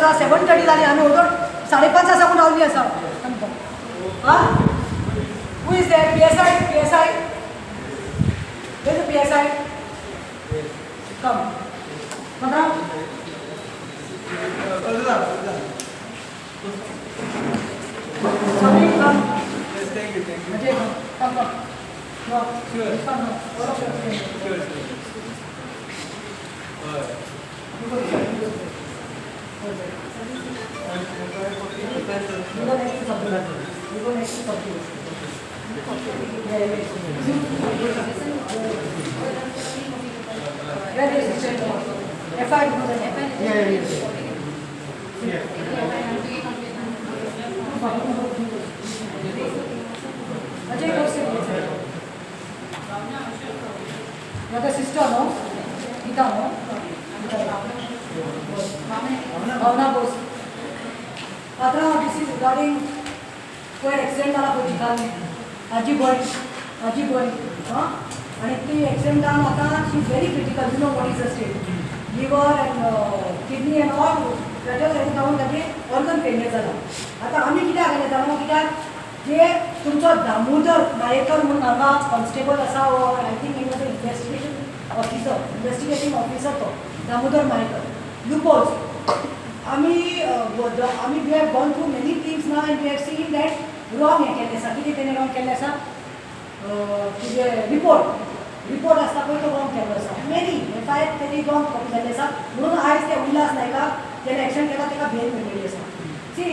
आसा 7:30 जाली आमी ओदोड 5:30 आसा पूण रावली आसा हां who is there PSI where is the PSI come Sorry, come. Yes, thank you. Ajay, come. No, Sure. come. Sure. Sure. You go next to something. You go next to something. Where is it? FI. Yeah. Ajay, go sit. You're the sister, no? Gita, no? Bhavna Bose. Patra, this is regarding कोई accident जाला पळय चिकाने आजी boy हां आणि ती accident जावन आतां she is very critical you know what is the state liver and kidney and all petrol सायडीन जावन ताजें ऑर्गन फेलियर जाला आतां आमी कित्याक गेले जाणा कित्याक जे तुमचो दामोदर नायकर म्हणून हांगा कॉन्स्टेबल आसा वो I think he was investigating officer तो दामोदर नायकर लुपोज आमी we have gone through many things ना and we have seen that wrong हें केल्लें आसा कितें तेणें रॉंग केल्लें आसा तुजें रिपोर्ट आसता पळय तो रॉंग केल्लो आसा मेनी FIR तेणी रॉंग कॉपी जाल्लें आसा म्हणून आयज ते उल्हास नायकाक जेणे एक्शन केला ताका बेल मेळिल्ली आसा see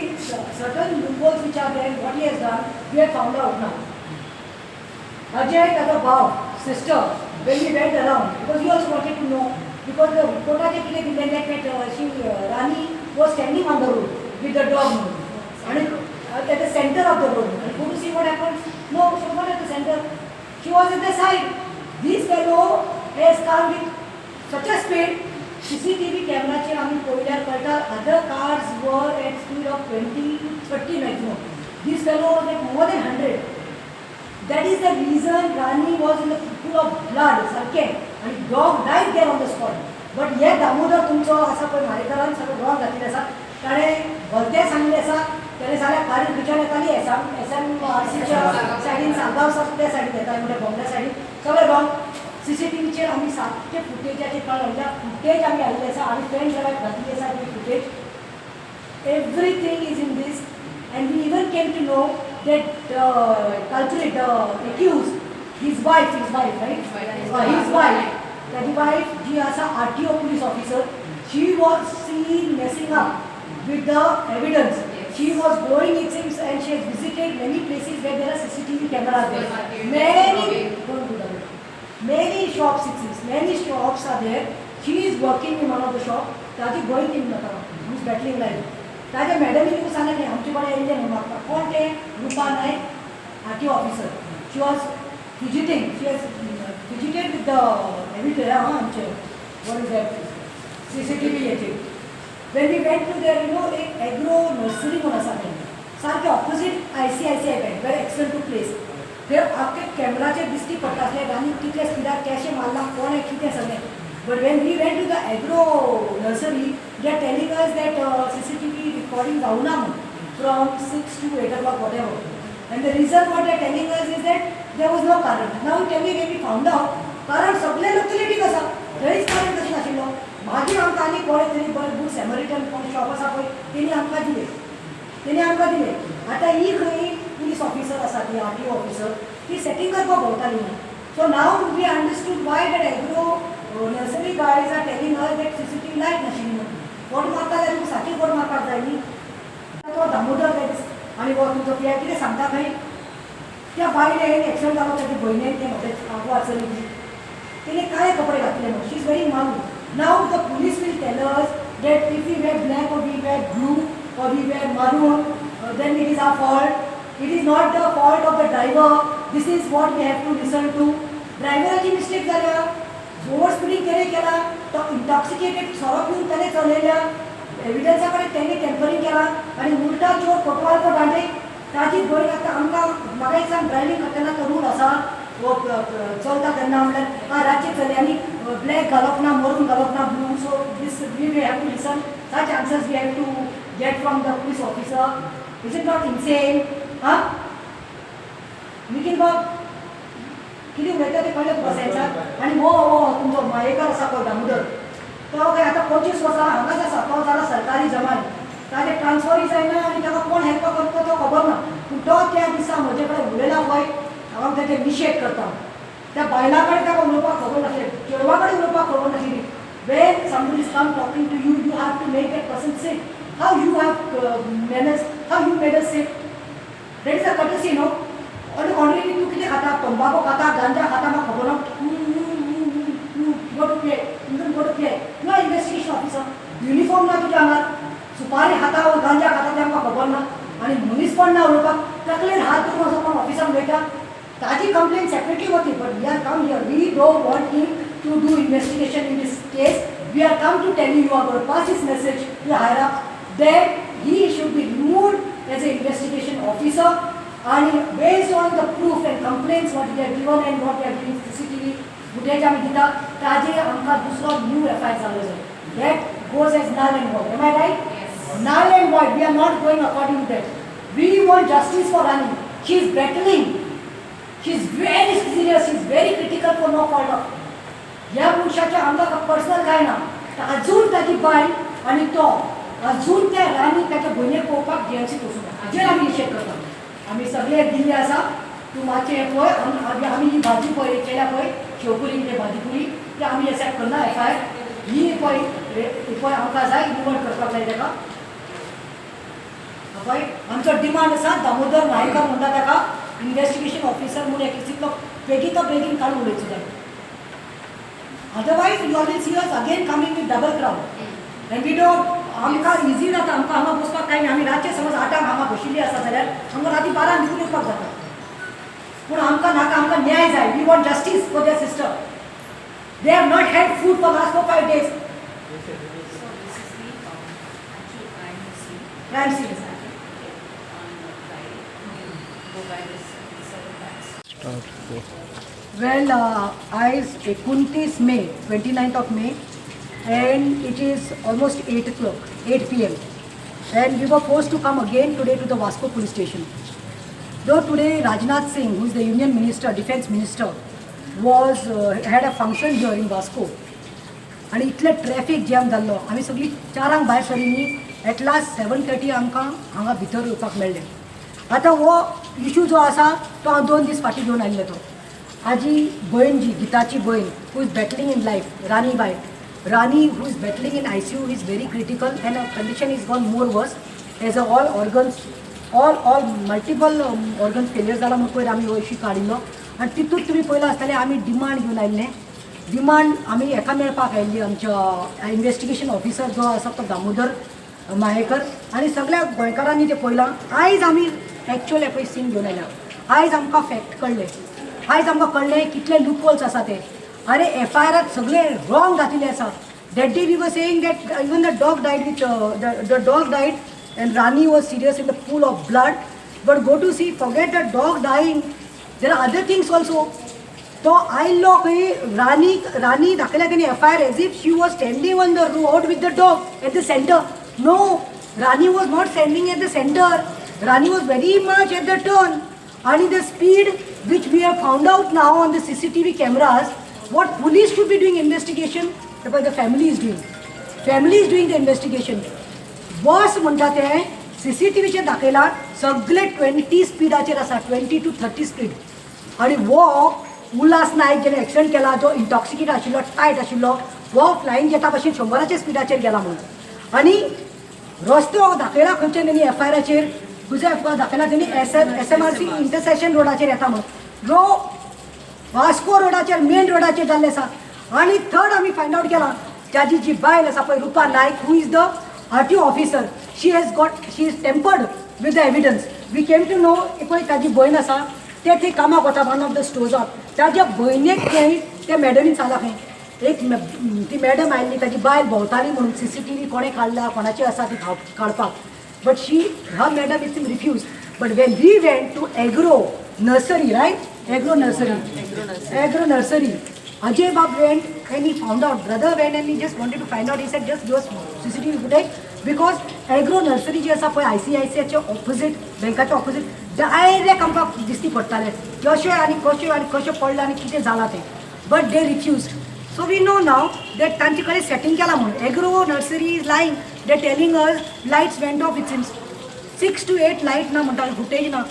certain loopholes which are there what he has done we have found out now Ajay ताजो भाव sister when we went around because you also wanted to know because the reportaचे कितें दिलें that she Rani was standing on the road with the dog and at the center of the road and go to see what happened. No, she was not at the center. She was at the side. This fellow has come with such a speed. CCTV cameraचे आम्ही पळयल्यार कळटा other cars were at speed of 20 to 30 maximum. This fellow was at more than 100. That is the reason Rani was in the pool of blood, सारकें and dog died there on the spot. But हे दामोदर तुमचो आसा पळय म्हारेकरान सगळें wrong घातिल्लें आसा ताणें भलतें सांगलें आसा ताणें जाल्यार बारीक भिच्यान येताली SMRCच्या सायडीन सागांव त्या सायडीन येताली म्हणजे बोंगल्या सायडीन सगळें रॉंग CCTVचेर आमी सारकें फुटेजाचेर कळयल्या फुटेज आमी हाडलें आसा आमी पेन ड्रायव्ह घातली आसा ती footage everything is in this and we even came to know that culprit, accused, his wife, right? His wife, that wife, she was a RTO police officer. She was seen messing up with the evidence. She was going, it seems, and she has visited many places where there are CCTV cameras there. Many shops, it seems, many shops are there. She is working in one of the shops. Taji going in Nata, who is battling life. ताजे मॅडमी तुका सांगलें आमचे कडेन येयल्ले न्हू म्हाका कोण ते Rupa Naik RTO officer she was fidgeted with the evidence आमचे वॉट इज दॅट CCTV हेचेर when we went to there you know एक एग्रो नर्सरी म्हणून आसा थंय सारकें ऑपोजीट ICICI बँक वेर एक्सिडंट टू प्लेस थंय आख्खे कॅमेराचेर दिश्टी पडटासलें आनी कितले स्पिडार कॅशे मारला कोण कितें सगळें But when we went to the agro nursery, they are telling us that CCTV recording down from 6 to 8 o'clock, whatever. And the reason what they are telling us is that there was no current. Now tell me when we found out, current सगळे locality कसा, there is current कशी नाशिल्लो. मागीर आमकां आनी कोणे तरी बरें गुड सॅमरिटन कोण शॉप आसा पळय तेणी आमकां दिले. आतां ही खंय पुलीस ऑफिसर आसा ती RTO ऑफिसर ती सेटींग करपाक भोंवताली ना. So now we understood why that agro nursery guys are telling us that CCTV light नाशिल्ली म्हणून. फोट मारता जाल्यार तुका सारकी फोट मारपाक जाय न्ही. तो दामोदर आनी वो तुजो पिया कितें सांगता खंय त्या बायलेन एक्सिडंट जालो ताजे भयणीन तें म्हाका आगो आसली तिणे काळे कपडे घातले म्हणून शी इज व्हेरी मारू. Now the police will tell us that if we wear black or we wear blue or we wear maroon, then it is our fault. It is not the fault of the driver. This is what we have to listen to. ड्रायव्हराची mistake जाल्या over speeding केला तो intoxicated सोरो पिवन त्याने चलयल्या एविडन्सा कडेन तेणे tampering केला आनी उलटा चोर कोटवाल को दांडे ताजी भंय आतां आमकां म्हाका एक सांग ड्रायव्हिंग करतना तो रूल आसा वो चलता तेन्ना म्हणल्यार रातचे चलयांनी ब्लॅक घालप ना मरून घालप ना ब्लू so this we have to listen Such answers we have to get from the police officer. Is it not insane? Huh? Nikhil बाब किती उलयता ते कळ्ळें तुका सेन्सार आनी हो तुमचो मायेकर आसा पळय दामोदर तो काय आतां 25 वर्सां हांगाच आसा तो जाला सरकारी जवान ताजे ट्रान्सफरय जायना आनी ताका कोण हेल्प करता तो खबर ना पूण तो त्या दिसा म्हजे कडेन उलयला पळय हांव ताचे निशेध करता त्या बायला कडेन ताका उलोवपाक खबर नासलें चेडवा कडेन उलोवपाक खबर नासली when somebody is come talking to you you have to make that person sit how you have manners how you made us sit that is a courtesy no और ऑलरेडी तू किती खाता तंबाखू खाता गांजा खाता मग खबर go to play go to play you are investigation officer uniform ना तुझ्या अंगात सुपारी खाता व गांजा खाता ते आमकां खबर ना आनी मनीस पण ना उलोवपाक तकलेर हात धरून असो कोण ऑफिसान वयता ताजी कंप्लेन सेपरेटली वती but we are come here we don't want him to do investigation in this case we are come to tell you are pass this message to higher up that he should be removed as an investigation officer and based on the proof and complaints what they have given and what they have given CCTV footage आमी दिता ताजे आमकां दुसरो new FIR जालो जाय that goes as null and void am I right yes null and void we are not going according to that we want justice for Rani she is battling she is very serious she is very critical for no fault of ह्या पुरुषाचे आमकां personal काय ना अजून ताची bye आनी तो अजून त्या राणी त्याच्या भयणीक पळोवपाक जेएमसीत वचूंक ना हाजेर आमी निशेध करता आमी सगळे दिल्ले आसा तूं मातशें हें पळय आमी ही भाजी पळय केल्या पळय शेवपुरी कितें भाजी पुरी ती आमी एक्सेप्ट करना FIR ही पळय आमकां जाय निवड करपाक जाय ताका पळय आमचो डिमांड आसा दामोदर नायकर म्हणटा ताका इन्व्हेस्टिगेशन ऑफिसर म्हणून एक तितलो बेगीन काडून उडोवचो जाय otherwise you will see us again coming with double crowd and we don't आमकां इजी जाता आमकां हांगा बसपाक कांय ना आमी रातचे समज 8 हांगा बशिल्ली आसा जाल्यार आमकां राती 12 निघून येवपाक जाता पूण आमकां नाका आमकां न्याय जाय we want justice for their sister they have not had food for last 4-5 days crime scene well आज 29 May 29th of May and it is almost 8 p.m. and we were forced to come again today to the Vasco police station. Though today Rajnath Singh, who is the Union Minister, Defence Minister, was had a function here in Vasco and इतले traffic jam जाल्लो आमी सगळीं 4 भायर सरिल्लीं at last 7:30 आमकां हांगा भितर येवपाक मेळ्ळें आतां हो इशू जो आसा तो हांव 2 दीस फाटीं घेवन आयिल्लो तो हाजी भयण जी गिताची भयण who is battling in life Rani बाय Rani, who is battling in ICU, is very critical and her condition is gone more worse as all organs, all multiple organ failures जाला म्हणून पयर आमी हो इशू काडिल्लो आनी तितूंत तुमी पळयलां आसतलें आमी डिमांड घेवन आयिल्लें डिमांड आमी एका मेळपाक आयिल्ली आमच्या इन्व्हेस्टिगेशन ऑफिसर जो आसा तो दामोदर मायेकर आनी सगळ्या गोंयकारांनी तें पळयलां आयज आमी एक्चुअल पळय सीन घेवन आयल्या आयज आमकां फॅक्ट कळ्ळें आयज आमकां कळ्ळें कितले लूपहोल्स आसा ते अरे FIR सगळे रॉंग घातिल्ले आसा that day we were saying that even the dog died with the dog died and Rani was serious in the pool of blood but go to see forget the dog dying there are other things also तो आयल्लो खंय रानी दाखयल्या तेणी FIR as if she was standing on the road with the dog at the centre no Rani was not standing at the centre Rani was very much at the turn आणि the speed which we have found out now on the CCTV cameras what police should be doing investigation but the family is doing the investigation boss म्हणटा ते CCTV चे दाखयला सगळे 20 स्पीडाचेर आसा 20 to 30 speed आणि वो उल्हास नायक जेणे एक्सिडेंट केला जो इंटॉक्सिकेट आशिल्लो टायट आशिल्लो वो फ्लायंग जेटा भशेन 100च्या स्पीडाचेर गेला म्हणून आणि रस्तो दाखयला खंयचे तेणी FIRचेर खंयचो दाखयला तेणी SMRC इंटरसेक्शन रोडाचेर येता म्हणून जो वास्को रोडाचेर मेन रोडाचेर जाल्ले आसा आनी थर्ड आमी फायंड आउट केला ताजी जी बायल आसा पळय Rupa Naik who is the RTO officer she is tampered with the evidence we came to know पळय ताजी भयण आसा ते थंय कामाक वता वन ऑफ द स्टोर्साक ताज्या भयणीक थंय ते मॅडमीन सांगला खंय एक ती मॅडम आयिल्ली ताजी बायल भोंवताली म्हणून CCTV कोणें काडला कोणाची आसा ती काडपाक but her madam is refused. But when we went to agro nursery, right? Agro nursery. Ajay Bab went and he found out. Brother went and he just wanted to find out. He said, just give us CCTV footage because Agro Nursery जी आसा पळय ICICI च्या opposite बँकाच्या opposite direct आमकां दिश्टी पडटालें कशें आनी कशें पडलें आनी कितें जालां तें. But they refused. So we know now that तांचे कडेन सेटिंग केलां म्हणून. Agro Nursery is lying. They're telling us lights went off. It seems 6 to 8 light ना म्हणटा फुटेज ना.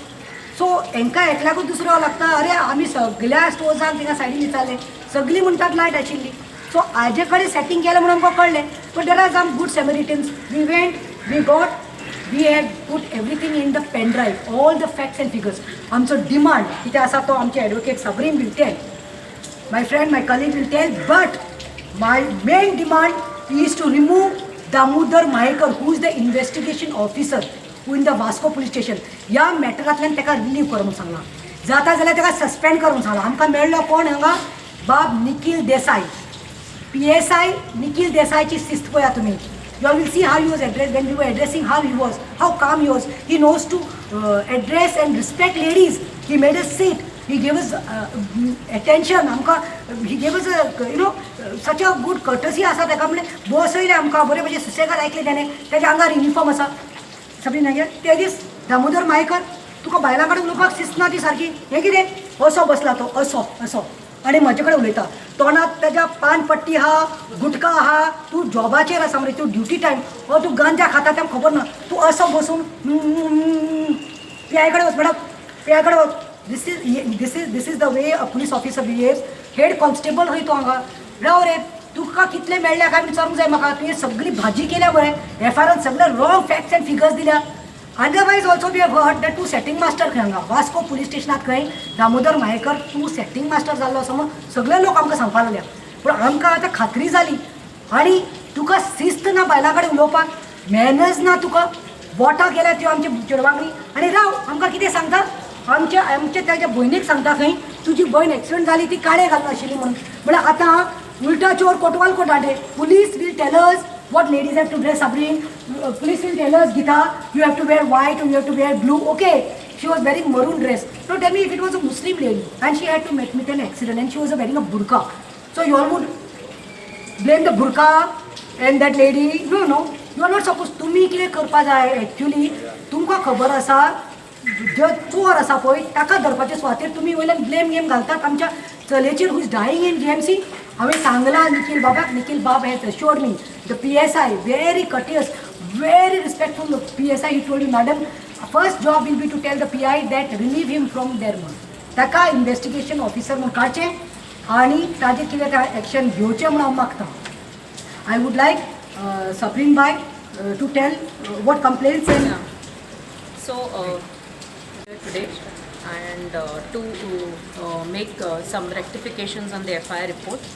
सो हांकां एकल्याकूच दुसरो लागता. अरे आमी सगळ्या स्टोर्सांक थिंगा सायडीन विचारलें सगळीं म्हणटात लायट आशिल्ली. सो हाजे कडेन सेटिंग केलें म्हणून आमकां कळलें. But there are some good samaritans. We went, we got, we had put everything in the pen drive, all the facts and figures. आमचो डिमांड कितें आसा तो आमचे advocate Sabrin will tell, my friend, my colleague will tell. But my main demand is to remove Damodar Mayekar, who is the investigation officer who in the Vasco police station. ह्या मॅटरांतल्यान ताका relieve कर म्हणून सांगलां. जाता जाल्यार ताका सस्पेंड कर म्हणून सांगलां. आमकां मेळ्ळो कोण हांगा, बाब निखील देसाय, PSI निखील देसायची शिस्त पळया तुमी. You all will see how he was addressed when we were addressing how he was, how calm he was. He knows to address and respect ladies. He made us sit. He gave us attention. आमकां he gave us such a good courtesy आसा ताका. म्हणजे बसयलें आमकां बरे भशेन सुसेगाद आयकलें ताणें. ताच्या आंगार युनिफॉर्म आसा सगळीं नागे. ते दीस दामोदर मायेकर तुका बायलां कडेन उलोवपाक शिस्त ना ती सारकी. हें कितें असो बसला तो असो आनी म्हजे कडेन उलयता. तोंडात ताज्या पानपट्टी आहा, गुटका आहा. तूं जॉबाचेर आसा मरे, तूं ड्युटी टायम, हो तूं गांजा खाता तें खबर ना. तूं असो बसून पियाय कडेन वच मॅडम, पियाय कडेन वच. This is the way a police officer behaves. Head constable खंय तूं हांगा राव रे. तुका कितले मेळ्ळ्या काय विचारूंक जाय म्हाका. तुवें सगळी भाजी केल्या मरे. FIRान सगळे रॉंग फॅक्ट्स एंड फिगर्स दिल्या. Otherwise also we have heard that तूं सेटिंग मास्टर खंय हांगा वास्को पुलीस स्टेशनात खंय दामोदर मायेकर तूं सेटिंग मास्टर जाल्लो असो म्हूण सगळे लोक आमकां सांगपाक लागल्या. पूण आमकां आतां खात्री जाली. आनी तुका शिस्त ना बायलां कडेन उलोवपाक, मॅनर्स ना तुका. वोटां केल्या त्यो आमच्या चेडवांगडी. आनी राव आमकां कितें सांगता, आमच्या ताज्या भयणीक सांगता खंय तुजी भयण एक्सिडेंट जाली ती काळे घालून आशिल्ली म्हणून. म्हळ्यार आतां उल्टा चोर कोटवाल कोटाडे. Police will tell us what ladies have to dress. Sabrin, police will tell us, Gita, you have to wear white or you have to wear blue. Okay, she was wearing maroon dress. Now tell me if it was a Muslim lady and she had to meet with an accident and she was wearing a burqa. So you all would blame the burqa and that lady. No, you are not supposed. तुम्ही कितें करपा जाय actually तुमकां खबर आसा जो चोर आसा पळय ताका धरपाचे सुवातेर तुमी वयल्यान ब्लेम गेम घालतात आमच्या चलेचेर who is dying in GMC. हांवें सांगलां निखील बाबाक. Nikhil Bab has assured me the PSI very courteous, very respectful PSI. he told you madam first job will be to tell the PI that relieve him from there म्हणून. ताका investigation officer म्हणून काडचें आनी ताजेर कितें एक्शन घेवचें म्हणून हांव मागतां. I would like Sabrin Bai to tell what complaints and So today and to make some rectifications on the FIR report.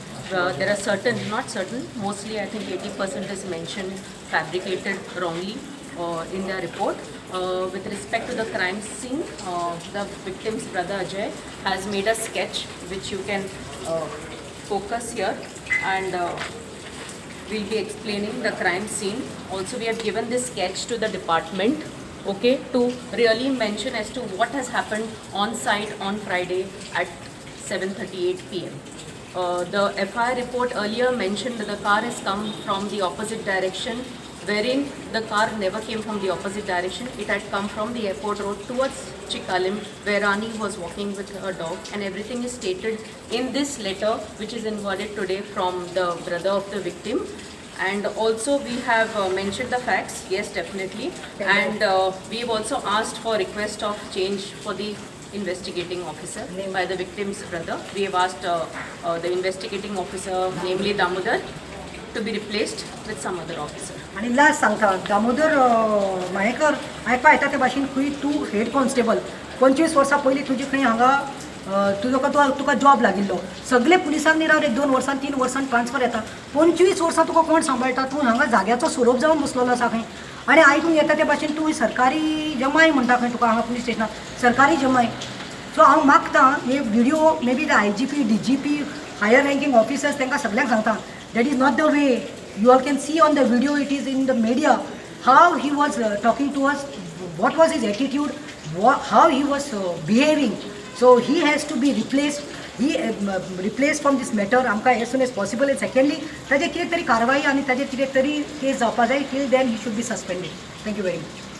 There are certain, not certain, mostly I think 80% is mentioned fabricated wrongly in their report. With respect to the crime scene, the victim's brother Ajay has made a sketch which you can focus here, and we'll be explaining the crime scene. Also we have given this sketch to the department, okay, to really mention as to what has happened on site on Friday at 7:38 p.m. The FIR report earlier mentioned that the car has come from the opposite direction, wherein the car never came from the opposite direction. It had come from the airport road towards Chikalim, where Rani was walking with her dog, and everything is stated in this letter which is inwarded today from the brother of the victim. And also we have mentioned the facts, yes, definitely. And we've also asked for request of change for the investigating officer by the victim's brother. We have asked the investigating officer, namely Damodar, to be replaced with some other officer. आणि last सांगता दामोदर मायेकर आयकपा येता ते भाशेन खंय तूं head constable 25 वर्सां पयलीं तुजी खंय हांगा तुका जॉब लागिल्लो. सगळे पुलिसांक न्ही राव 2 वर्सां 3 वर्सां ट्रान्सफर येता. 25 वर्सां तुका कोण सांबाळटा. तूं हांगा जाग्याचो सोरोप जावन बसलेलो आसा खंय. आनी आयकूंक येता ते भाशेन तूं सरकारी जमाय म्हणटा खंय तुका हांगा पुलीस स्टेशनात सरकारी जमाय. सो हांव मागतां हे video may be the IGP DGP higher ranking officers तांकां सगळ्यांक सांगता that is not the way. You all can see on the video, it is in the media, how he was talking to us, what was his attitude, how he was behaving. So he has to be replaced. He replace from this matter आमकां as soon as possible. And secondly ताजे कितें तरी कारवाई आनी ताजे कितें तरी case जावपा जाय. Till then he should be suspended. Thank you very much.